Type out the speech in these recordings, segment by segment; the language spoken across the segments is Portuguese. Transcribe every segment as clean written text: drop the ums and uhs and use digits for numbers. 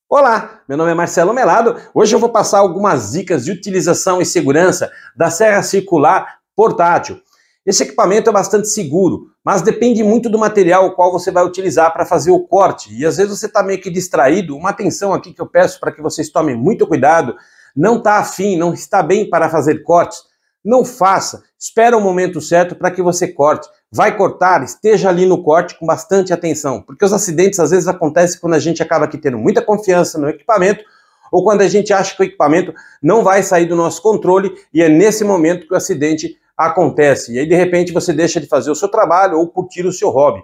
Olá, meu nome é Marcelo Melado. Hoje eu vou passar algumas dicas de utilização e segurança da serra circular portátil. Esse equipamento é bastante seguro, mas depende muito do material qual você vai utilizar para fazer o corte. E às vezes você está meio que distraído. Uma atenção aqui que eu peço para que vocês tomem muito cuidado. Não está afim, não está bem para fazer cortes. Não faça. Espera o momento certo para que você corte. Vai cortar, esteja ali no corte com bastante atenção, porque os acidentes às vezes acontecem quando a gente acaba aqui tendo muita confiança no equipamento ou quando a gente acha que o equipamento não vai sair do nosso controle e é nesse momento que o acidente acontece. E aí de repente você deixa de fazer o seu trabalho ou curtir o seu hobby.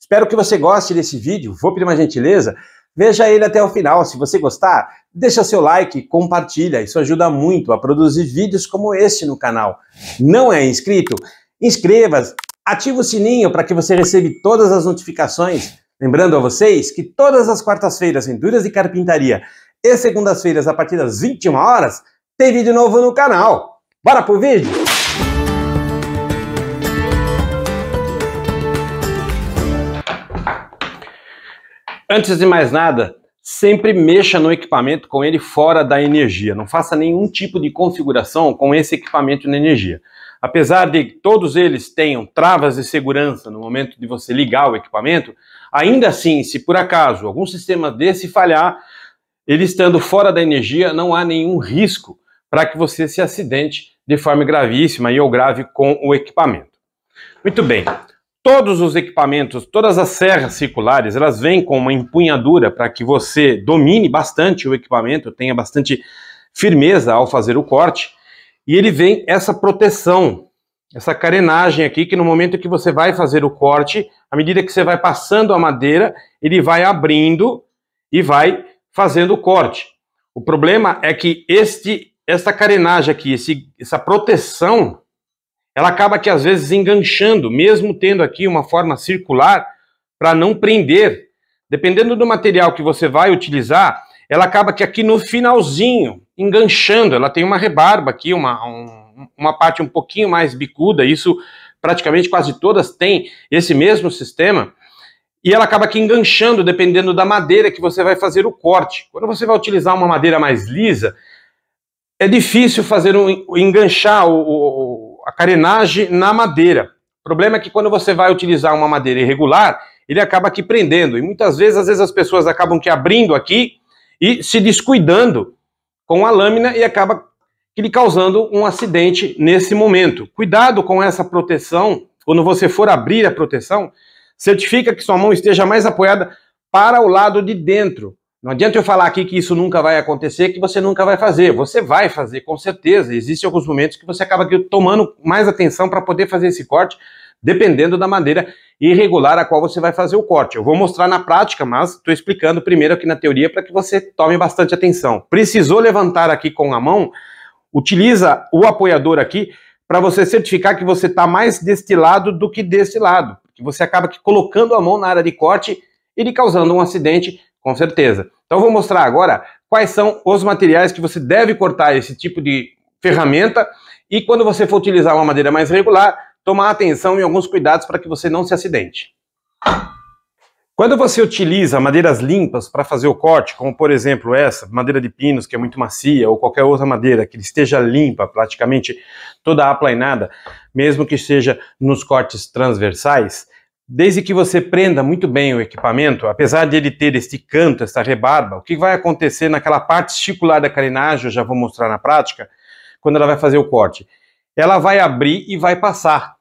Espero que você goste desse vídeo, vou pedir uma gentileza, veja ele até o final. Se você gostar, deixa seu like, compartilha, isso ajuda muito a produzir vídeos como este no canal. Não é inscrito? Inscreva-se! Ative o sininho para que você receba todas as notificações. Lembrando a vocês que todas as quartas-feiras em Duras de Carpintaria e segundas-feiras a partir das 21 horas tem vídeo novo no canal. Bora pro vídeo? Antes de mais nada, sempre mexa no equipamento com ele fora da energia. Não faça nenhum tipo de configuração com esse equipamento na energia. Apesar de todos eles tenham travas de segurança no momento de você ligar o equipamento, ainda assim, se por acaso algum sistema desse falhar, ele estando fora da energia, não há nenhum risco para que você se acidente de forma gravíssima ou grave com o equipamento. Muito bem, todos os equipamentos, todas as serras circulares, elas vêm com uma empunhadura para que você domine bastante o equipamento, tenha bastante firmeza ao fazer o corte. E ele vem essa proteção, essa carenagem aqui, que no momento que você vai fazer o corte, à medida que você vai passando a madeira, ele vai abrindo e vai fazendo o corte. O problema é que essa carenagem aqui, essa proteção, ela acaba que às vezes enganchando, mesmo tendo aqui uma forma circular, para não prender. Dependendo do material que você vai utilizar, ela acaba que aqui no finalzinho, enganchando, ela tem uma rebarba aqui, uma parte um pouquinho mais bicuda, isso praticamente quase todas têm esse mesmo sistema, e ela acaba aqui enganchando dependendo da madeira que você vai fazer o corte. Quando você vai utilizar uma madeira mais lisa, é difícil enganchar a carenagem na madeira. O problema é que quando você vai utilizar uma madeira irregular, ele acaba aqui prendendo, e muitas vezes, as pessoas acabam que abrindo aqui e se descuidando com a lâmina e acaba lhe causando um acidente nesse momento. Cuidado com essa proteção. Quando você for abrir a proteção, certifica que sua mão esteja mais apoiada para o lado de dentro. Não adianta eu falar aqui que isso nunca vai acontecer, que você nunca vai fazer. Você vai fazer, com certeza. Existem alguns momentos que você acaba aqui tomando mais atenção para poder fazer esse corte, dependendo da madeira irregular a qual você vai fazer o corte. Eu vou mostrar na prática, mas estou explicando primeiro aqui na teoria para que você tome bastante atenção. Precisou levantar aqui com a mão, utiliza o apoiador aqui para você certificar que você está mais deste lado do que desse lado. Que você acaba aqui colocando a mão na área de corte e lhe causando um acidente, com certeza. Então eu vou mostrar agora quais são os materiais que você deve cortar esse tipo de ferramenta e quando você for utilizar uma madeira mais regular, tomar atenção em alguns cuidados para que você não se acidente. Quando você utiliza madeiras limpas para fazer o corte, como por exemplo essa, madeira de pinos que é muito macia, ou qualquer outra madeira que esteja limpa, praticamente toda aplainada, mesmo que seja nos cortes transversais, desde que você prenda muito bem o equipamento, apesar de ele ter este canto, essa rebarba, o que vai acontecer naquela parte circular da carenagem, eu já vou mostrar na prática, quando ela vai fazer o corte, ela vai abrir e vai passar.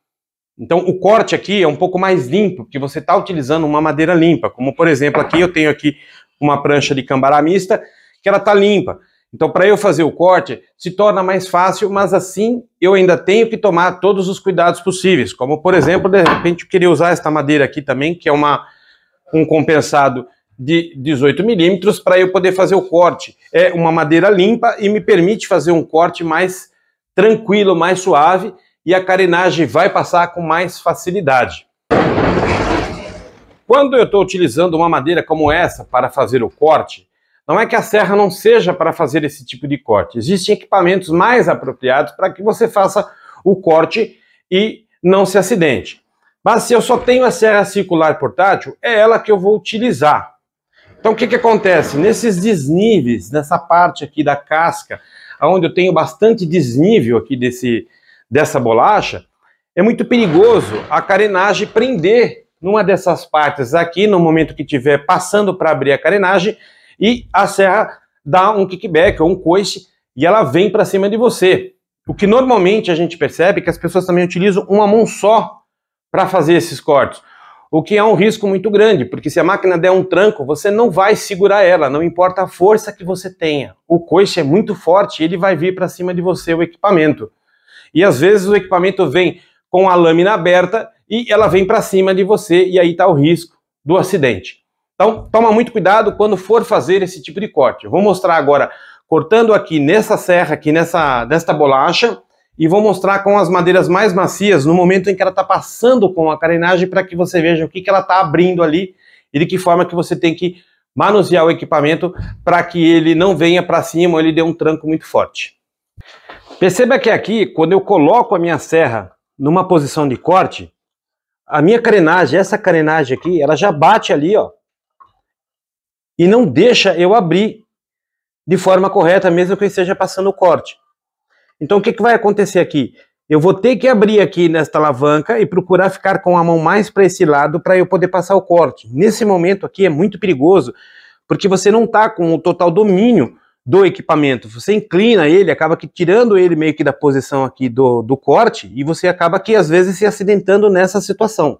Então o corte aqui é um pouco mais limpo, porque você está utilizando uma madeira limpa, como por exemplo aqui eu tenho aqui uma prancha de cambará mista, que ela está limpa. Então para eu fazer o corte se torna mais fácil, mas assim eu ainda tenho que tomar todos os cuidados possíveis, como por exemplo, de repente eu queria usar esta madeira aqui também, que é um compensado de 18 milímetros para eu poder fazer o corte. É uma madeira limpa e me permite fazer um corte mais tranquilo, mais suave, e a carenagem vai passar com mais facilidade. Quando eu estou utilizando uma madeira como essa para fazer o corte, não é que a serra não seja para fazer esse tipo de corte. Existem equipamentos mais apropriados para que você faça o corte e não se acidente. Mas se eu só tenho a serra circular portátil, é ela que eu vou utilizar. Então o que acontece? Nesses desníveis, nessa parte aqui da casca, onde eu tenho bastante desnível aqui dessa bolacha, é muito perigoso a carenagem prender numa dessas partes aqui, no momento que estiver passando para abrir a carenagem, e a serra dá um kickback ou um coice e ela vem para cima de você. O que normalmente a gente percebe é que as pessoas também utilizam uma mão só para fazer esses cortes, o que é um risco muito grande, porque se a máquina der um tranco, você não vai segurar ela, não importa a força que você tenha. O coice é muito forte e ele vai vir para cima de você, o equipamento. E às vezes o equipamento vem com a lâmina aberta e ela vem para cima de você e aí está o risco do acidente. Então, toma muito cuidado quando for fazer esse tipo de corte. Eu vou mostrar agora cortando aqui nessa serra, aqui nesta bolacha, e vou mostrar com as madeiras mais macias no momento em que ela está passando com a carenagem para que você veja o que ela está abrindo ali e de que forma que você tem que manusear o equipamento para que ele não venha para cima ou ele dê um tranco muito forte. Perceba que aqui, quando eu coloco a minha serra numa posição de corte, a minha carenagem, essa carenagem aqui, ela já bate ali, ó, e não deixa eu abrir de forma correta, mesmo que eu esteja passando o corte. Então o que vai acontecer aqui? Eu vou ter que abrir aqui nesta alavanca e procurar ficar com a mão mais para esse lado para eu poder passar o corte. Nesse momento aqui é muito perigoso, porque você não está com o total domínio do equipamento. Você inclina ele, acaba que tirando ele meio que da posição aqui do corte, e você acaba que às vezes se acidentando nessa situação.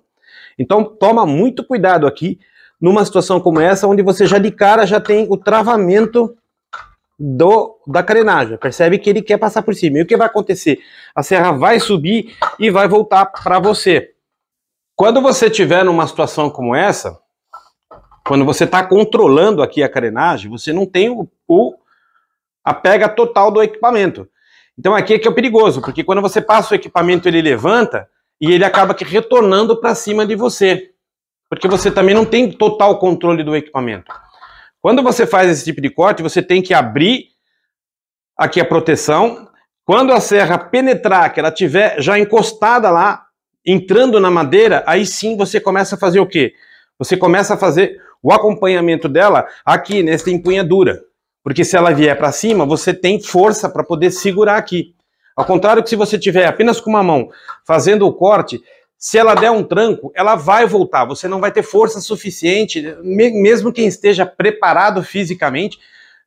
Então toma muito cuidado aqui, numa situação como essa, onde você já de cara já tem o travamento da carenagem. Percebe que ele quer passar por cima. E o que vai acontecer? A serra vai subir e vai voltar para você. Quando você estiver numa situação como essa, quando você está controlando aqui a carenagem, você não tem a pega total do equipamento. Então aqui é que é perigoso, porque quando você passa o equipamento, ele levanta e ele acaba que retornando para cima de você. Porque você também não tem total controle do equipamento. Quando você faz esse tipo de corte, você tem que abrir aqui a proteção. Quando a serra penetrar, que ela estiver já encostada lá, entrando na madeira, aí sim você começa a fazer o quê? Você começa a fazer o acompanhamento dela aqui, nessa empunhadura. Porque se ela vier para cima, você tem força para poder segurar aqui. Ao contrário que se você tiver apenas com uma mão fazendo o corte, se ela der um tranco, ela vai voltar. Você não vai ter força suficiente, mesmo quem esteja preparado fisicamente,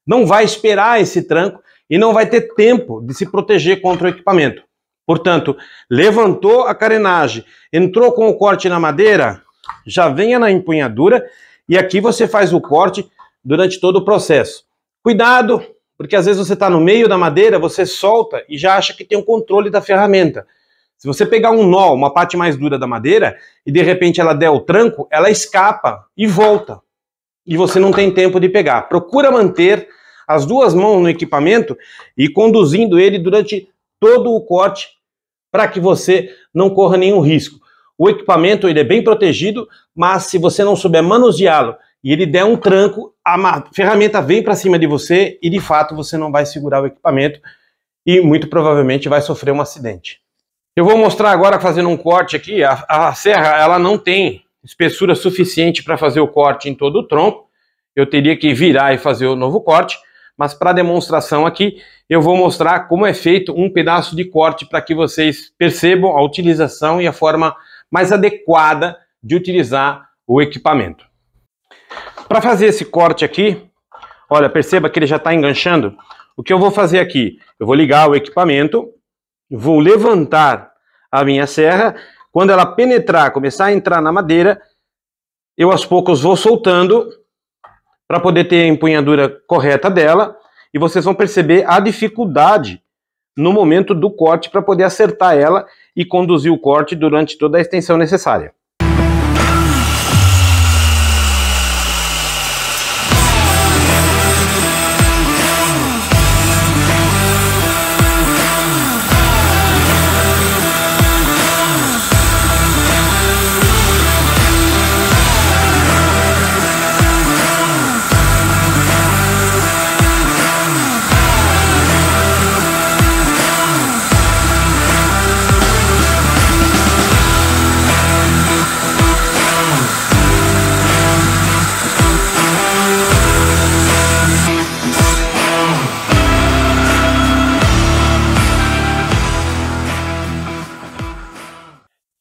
não vai esperar esse tranco e não vai ter tempo de se proteger contra o equipamento. Portanto, levantou a carenagem, entrou com o corte na madeira, já venha na empunhadura e aqui você faz o corte durante todo o processo. Cuidado, porque às vezes você está no meio da madeira, você solta e já acha que tem o controle da ferramenta. Se você pegar um nó, uma parte mais dura da madeira, e de repente ela der o tranco, ela escapa e volta. E você não tem tempo de pegar. Procura manter as duas mãos no equipamento e conduzindo ele durante todo o corte para que você não corra nenhum risco. O equipamento ele é bem protegido, mas se você não souber manuseá-lo e ele der um tranco, a ferramenta vem para cima de você e de fato você não vai segurar o equipamento e muito provavelmente vai sofrer um acidente. Eu vou mostrar agora fazendo um corte aqui. A serra ela não tem espessura suficiente para fazer o corte em todo o tronco. Eu teria que virar e fazer o novo corte, mas para demonstração aqui eu vou mostrar como é feito um pedaço de corte para que vocês percebam a utilização e a forma mais adequada de utilizar o equipamento. Para fazer esse corte aqui, olha, perceba que ele já está enganchando. O que eu vou fazer aqui? Eu vou ligar o equipamento, vou levantar a minha serra, quando ela penetrar, começar a entrar na madeira, eu aos poucos vou soltando para poder ter a empunhadura correta dela, e vocês vão perceber a dificuldade no momento do corte para poder acertar ela e conduzir o corte durante toda a extensão necessária.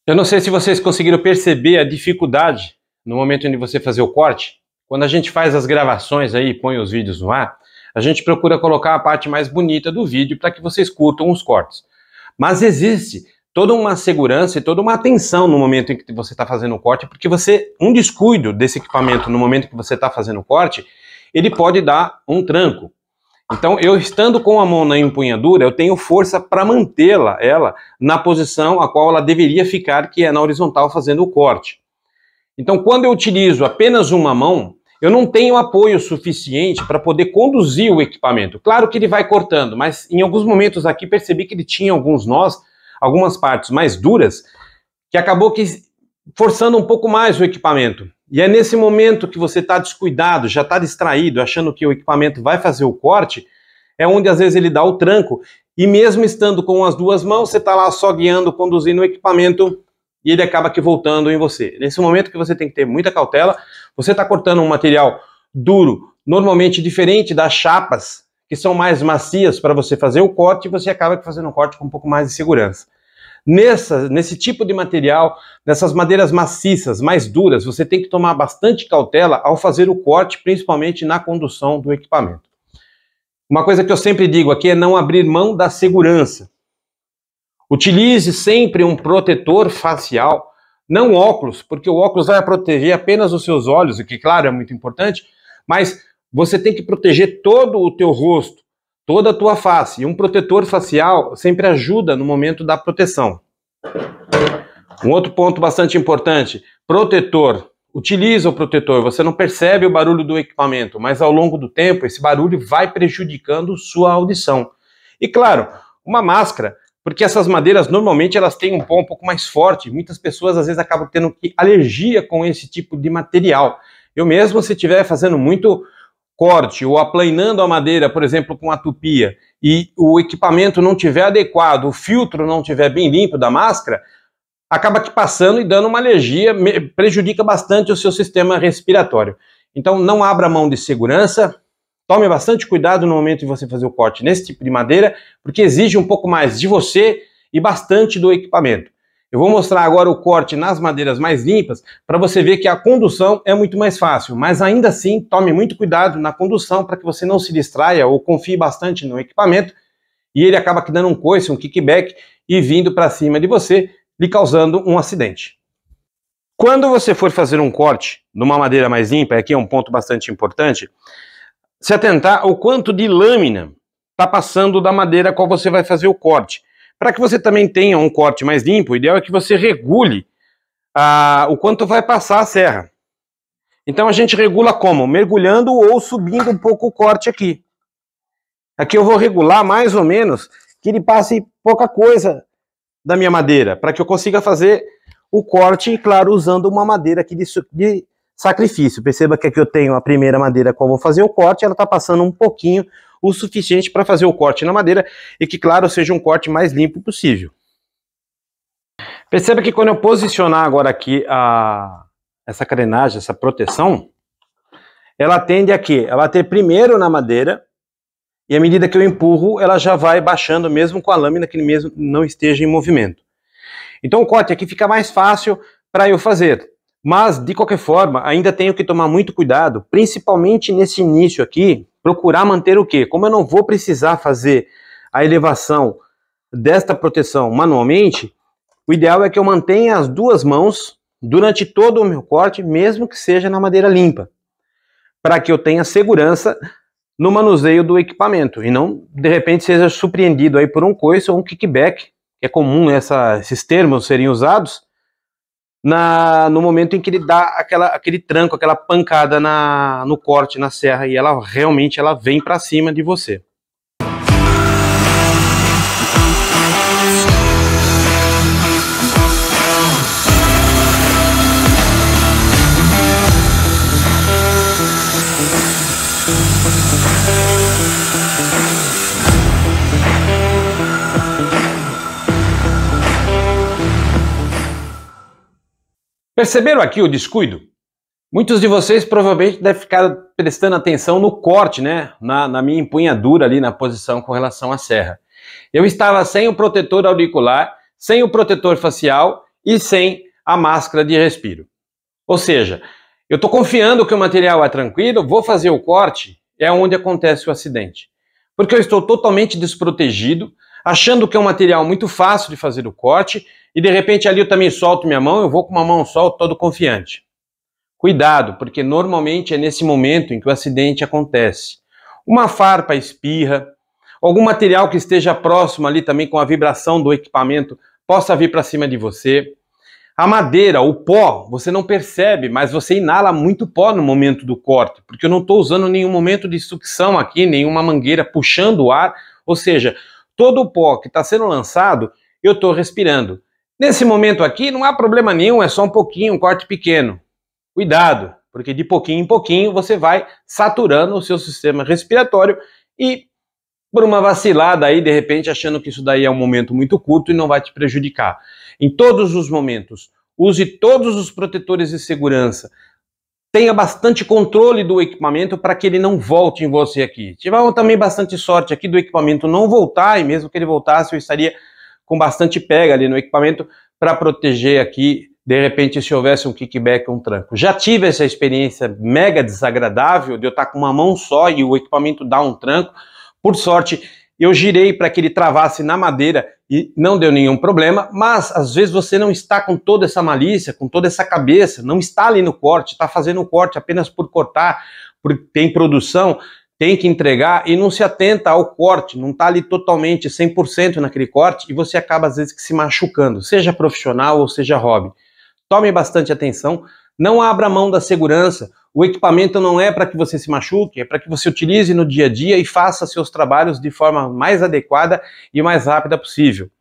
Eu não sei se vocês conseguiram perceber a dificuldade no momento em que você fazer o corte. Quando a gente faz as gravações aí, põe os vídeos no ar, a gente procura colocar a parte mais bonita do vídeo para que vocês curtam os cortes. Mas existe toda uma segurança e toda uma atenção no momento em que você está fazendo o corte, porque um descuido desse equipamento no momento que você está fazendo o corte, ele pode dar um tranco. Então, eu estando com a mão na empunhadura, eu tenho força para ela na posição a qual ela deveria ficar, que é na horizontal, fazendo o corte. Então, quando eu utilizo apenas uma mão, eu não tenho apoio suficiente para poder conduzir o equipamento. Claro que ele vai cortando, mas em alguns momentos aqui percebi que ele tinha alguns nós, algumas partes mais duras, que acabou forçando um pouco mais o equipamento. E é nesse momento que você está descuidado, já está distraído, achando que o equipamento vai fazer o corte, é onde às vezes ele dá o tranco, e mesmo estando com as duas mãos, você está lá só guiando, conduzindo o equipamento, e ele acaba aqui voltando em você. Nesse momento que você tem que ter muita cautela, você está cortando um material duro, normalmente diferente das chapas, que são mais macias para você fazer o corte, e você acaba fazendo um corte com um pouco mais de segurança. Nesse tipo de material, nessas madeiras maciças, mais duras, você tem que tomar bastante cautela ao fazer o corte, principalmente na condução do equipamento. Uma coisa que eu sempre digo aqui é não abrir mão da segurança. Utilize sempre um protetor facial, não óculos, porque o óculos vai proteger apenas os seus olhos, o que, claro, é muito importante, mas você tem que proteger todo o teu rosto, toda a tua face. E um protetor facial sempre ajuda no momento da proteção. Um outro ponto bastante importante, protetor. Utiliza o protetor, você não percebe o barulho do equipamento, mas ao longo do tempo esse barulho vai prejudicando sua audição. E claro, uma máscara, porque essas madeiras normalmente elas têm um pó um pouco mais forte, muitas pessoas às vezes acabam tendo alergia com esse tipo de material. Eu mesmo, se estiver fazendo muito corte ou aplanando a madeira, por exemplo, com a tupia, e o equipamento não tiver adequado, o filtro não tiver bem limpo da máscara, acaba que passando e dando uma alergia, prejudica bastante o seu sistema respiratório. Então não abra mão de segurança, tome bastante cuidado no momento de você fazer o corte nesse tipo de madeira, porque exige um pouco mais de você e bastante do equipamento. Eu vou mostrar agora o corte nas madeiras mais limpas, para você ver que a condução é muito mais fácil, mas ainda assim tome muito cuidado na condução para que você não se distraia ou confie bastante no equipamento e ele acaba aqui dando um coice, um kickback e vindo para cima de você, lhe causando um acidente. Quando você for fazer um corte numa madeira mais limpa, aqui é um ponto bastante importante, se atentar ao quanto de lâmina está passando da madeira a qual você vai fazer o corte. Para que você também tenha um corte mais limpo, o ideal é que você regule o quanto vai passar a serra. Então a gente regula como? Mergulhando ou subindo um pouco o corte aqui. Aqui eu vou regular mais ou menos que ele passe pouca coisa da minha madeira, para que eu consiga fazer o corte, claro, usando uma madeira aqui de sacrifício. Perceba que aqui eu tenho a primeira madeira que eu vou fazer o corte, ela está passando um pouquinho o suficiente para fazer o corte na madeira e que, claro, seja um corte mais limpo possível. Perceba que quando eu posicionar agora aqui essa carenagem, essa proteção, ela tende a quê? A bater primeiro na madeira e à medida que eu empurro, ela já vai baixando mesmo com a lâmina que mesmo não esteja em movimento. Então o corte aqui fica mais fácil para eu fazer. Mas, de qualquer forma, ainda tenho que tomar muito cuidado, principalmente nesse início aqui, procurar manter o quê? Como eu não vou precisar fazer a elevação desta proteção manualmente, o ideal é que eu mantenha as duas mãos durante todo o meu corte, mesmo que seja na madeira limpa, para que eu tenha segurança no manuseio do equipamento e não, de repente, seja surpreendido aí por um coice ou um kickback, que é comum esses termos serem usados, no momento em que ele dá aquele tranco, aquela pancada no corte, na serra, e ela realmente vem para cima de você. Perceberam aqui o descuido? Muitos de vocês provavelmente devem ficar prestando atenção no corte, né? Na minha empunhadura ali na posição com relação à serra. Eu estava sem o protetor auricular, sem o protetor facial e sem a máscara de respiro. Ou seja, eu estou confiando que o material é tranquilo, vou fazer o corte, é onde acontece o acidente. Porque eu estou totalmente desprotegido, achando que é um material muito fácil de fazer o corte, e de repente ali eu também solto minha mão, eu vou com uma mão só, todo confiante. Cuidado, porque normalmente é nesse momento em que o acidente acontece. Uma farpa espirra, algum material que esteja próximo ali também com a vibração do equipamento possa vir para cima de você. A madeira, o pó, você não percebe, mas você inala muito pó no momento do corte, porque eu não estou usando nenhum momento de sucção aqui, nenhuma mangueira puxando o ar, ou seja, todo o pó que está sendo lançado, eu estou respirando. Nesse momento aqui não há problema nenhum, é só um pouquinho, um corte pequeno. Cuidado, porque de pouquinho em pouquinho você vai saturando o seu sistema respiratório e por uma vacilada aí, de repente, achando que isso daí é um momento muito curto e não vai te prejudicar. Em todos os momentos, use todos os protetores de segurança. Tenha bastante controle do equipamento para que ele não volte em você aqui. Tivemos também bastante sorte aqui do equipamento não voltar, e mesmo que ele voltasse, eu estaria com bastante pega ali no equipamento para proteger aqui, de repente, se houvesse um kickback, um tranco. Já tive essa experiência mega desagradável de eu estar com uma mão só e o equipamento dar um tranco. Por sorte, eu girei para que ele travasse na madeira e não deu nenhum problema, mas às vezes você não está com toda essa malícia, com toda essa cabeça, não está ali no corte, está fazendo o corte apenas por cortar, porque tem produção, tem que entregar e não se atenta ao corte, não está ali totalmente 100% naquele corte e você acaba às vezes se machucando, seja profissional ou seja hobby. Tome bastante atenção, não abra mão da segurança. O equipamento não é para que você se machuque, é para que você utilize no dia a dia e faça seus trabalhos de forma mais adequada e mais rápida possível.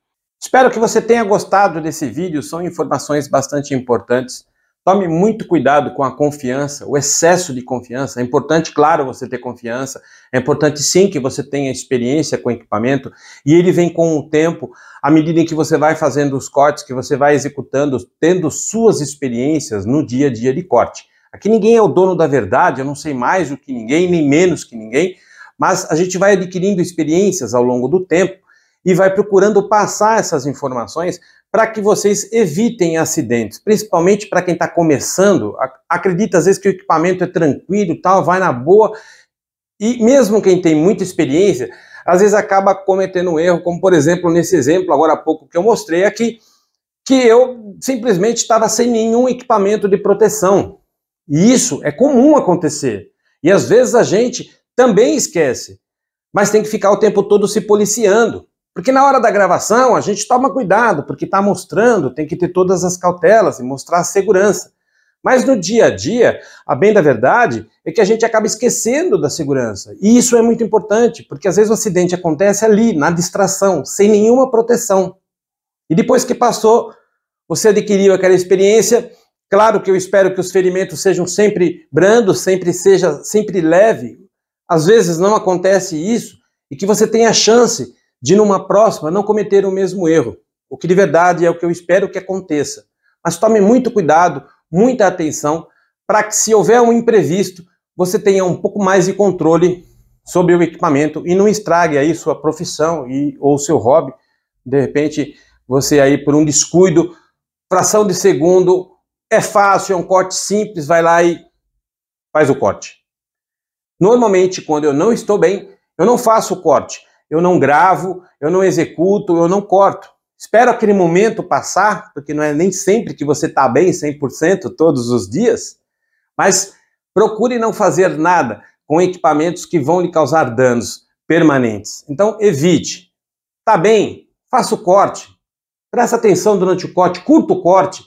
Espero que você tenha gostado desse vídeo, são informações bastante importantes. Tome muito cuidado com a confiança, o excesso de confiança. É importante, claro, você ter confiança, é importante sim que você tenha experiência com o equipamento e ele vem com o tempo, à medida em que você vai fazendo os cortes, que você vai executando, tendo suas experiências no dia a dia de corte. Aqui ninguém é o dono da verdade, eu não sei mais do que ninguém, nem menos que ninguém, mas a gente vai adquirindo experiências ao longo do tempo e vai procurando passar essas informações para que vocês evitem acidentes, principalmente para quem está começando, acredita às vezes que o equipamento é tranquilo e tal, vai na boa, e mesmo quem tem muita experiência, às vezes acaba cometendo um erro, como por exemplo, nesse exemplo agora há pouco que eu mostrei aqui, que eu simplesmente estava sem nenhum equipamento de proteção. E isso é comum acontecer. E às vezes a gente também esquece, mas tem que ficar o tempo todo se policiando. Porque na hora da gravação a gente toma cuidado, porque está mostrando, tem que ter todas as cautelas e mostrar a segurança. Mas no dia a dia, a bem da verdade, é que a gente acaba esquecendo da segurança. E isso é muito importante, porque às vezes o acidente acontece ali, na distração, sem nenhuma proteção. E depois que passou, você adquiriu aquela experiência. Claro que eu espero que os ferimentos sejam sempre brandos, sempre leve. Às vezes não acontece isso e que você tenha a chance de numa próxima não cometer o mesmo erro. O que de verdade é o que eu espero que aconteça. Mas tome muito cuidado, muita atenção, para que se houver um imprevisto, você tenha um pouco mais de controle sobre o equipamento e não estrague aí sua profissão ou seu hobby. De repente, você aí por um descuido, fração de segundo, é fácil, é um corte simples, vai lá e faz o corte. Normalmente, quando eu não estou bem, eu não faço o corte. Eu não gravo, eu não executo, eu não corto. Espero aquele momento passar, porque não é nem sempre que você está bem 100% todos os dias, mas procure não fazer nada com equipamentos que vão lhe causar danos permanentes. Então, evite. Tá bem, faça o corte. Presta atenção durante o corte, curta o corte.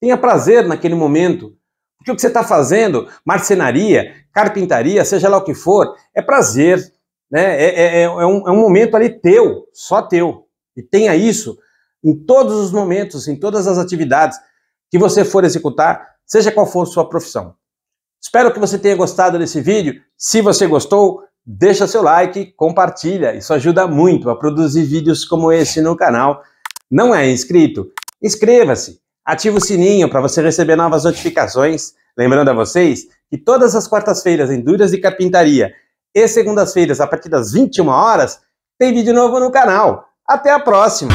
Tenha prazer naquele momento. Porque o que você está fazendo, marcenaria, carpintaria, seja lá o que for, é prazer. Né? É um momento ali teu, só teu. E tenha isso em todos os momentos, em todas as atividades que você for executar, seja qual for sua profissão. Espero que você tenha gostado desse vídeo. Se você gostou, deixa seu like, compartilha. Isso ajuda muito a produzir vídeos como esse no canal. Não é inscrito? Inscreva-se. Ative o sininho para você receber novas notificações. Lembrando a vocês que todas as quartas-feiras em Dúvidas de Carpintaria e segundas-feiras, a partir das 21 horas, tem vídeo novo no canal. Até a próxima!